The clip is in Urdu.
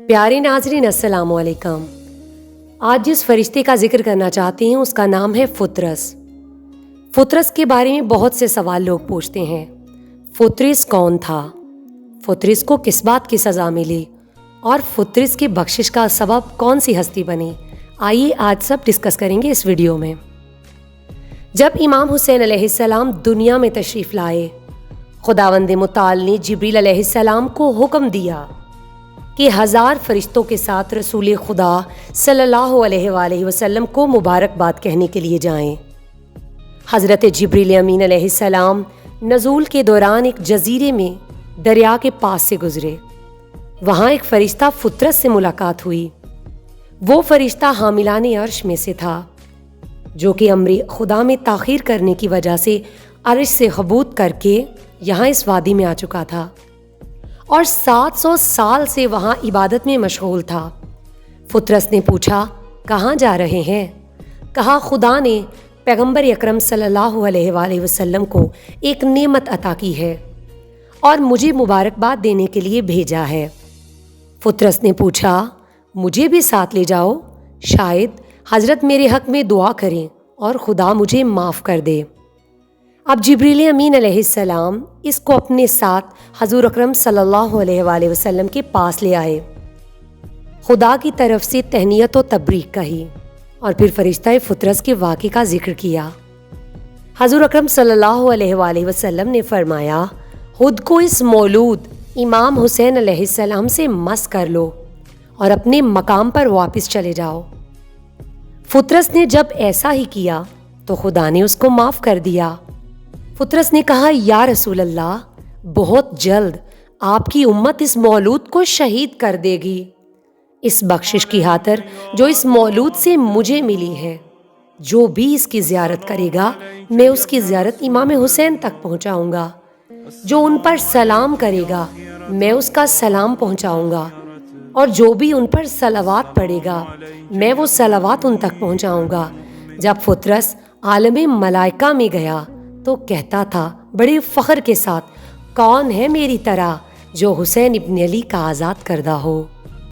پیارے ناظرین السلام علیکم۔ آج جس فرشتے کا ذکر کرنا چاہتے ہیں اس کا نام ہے فطرس۔ فطرس کے بارے میں بہت سے سوال لوگ پوچھتے ہیں۔ فطرس کون تھا؟ فطرس کو کس بات کی سزا ملی؟ اور فطرس کی بخشش کا سبب کون سی ہستی بنی؟ آئیے آج سب ڈسکس کریں گے اس ویڈیو میں۔ جب امام حسین علیہ السلام دنیا میں تشریف لائے، خداوند متعال نے جبریل علیہ السلام کو حکم دیا کہ 1000 فرشتوں کے ساتھ رسول خدا صلی اللہ علیہ وآلہ وسلم کو مبارکباد کہنے کے لیے جائیں۔ حضرت جبریل امین علیہ السلام نزول کے دوران ایک جزیرے میں دریا کے پاس سے گزرے۔ وہاں ایک فرشتہ فطرس سے ملاقات ہوئی۔ وہ فرشتہ حاملان عرش میں سے تھا، جو کہ امر خدا میں تاخیر کرنے کی وجہ سے عرش سے حبوط کر کے یہاں اس وادی میں آ چکا تھا اور 700 سال سے وہاں عبادت میں مشغول تھا۔ فطرس نے پوچھا، کہاں جا رہے ہیں؟ کہا، خدا نے پیغمبر اکرم صلی اللہ علیہ وآلہ وسلم کو ایک نعمت عطا کی ہے اور مجھے مبارکباد دینے کے لیے بھیجا ہے۔ فطرس نے پوچھا، مجھے بھی ساتھ لے جاؤ، شاید حضرت میرے حق میں دعا کریں اور خدا مجھے معاف کر دے۔ اب جبریل امین علیہ السلام اس کو اپنے ساتھ حضور اکرم صلی اللہ علیہ وآلہ وسلم کے پاس لے آئے، خدا کی طرف سے تہنیت و تبریک کہی اور پھر فرشتہ فطرس کے واقعے کا ذکر کیا۔ حضور اکرم صلی اللہ علیہ وآلہ وسلم نے فرمایا، خود کو اس مولود امام حسین علیہ السلام سے مس کر لو اور اپنے مقام پر واپس چلے جاؤ۔ فطرس نے جب ایسا ہی کیا تو خدا نے اس کو معاف کر دیا۔ فطرس نے کہا، یا رسول اللہ، بہت جلد آپ کی امت اس مولود کو شہید کر دے گی، اس بخشش کی خاطر جو اس مولود سے مجھے ملی ہے۔ جو بھی اس کی زیارت کرے گا میں اس کی زیارت امام حسین تک پہنچاؤں گا، جو ان پر سلام کرے گا میں اس کا سلام پہنچاؤں گا، اور جو بھی ان پر صلوات پڑھے گا میں وہ صلوات ان تک پہنچاؤں گا۔ جب فطرس عالم ملائکہ میں گیا تو کہتا تھا بڑے فخر کے ساتھ، کون ہے میری طرح جو حسین ابن علی کا آزاد کردہ ہو؟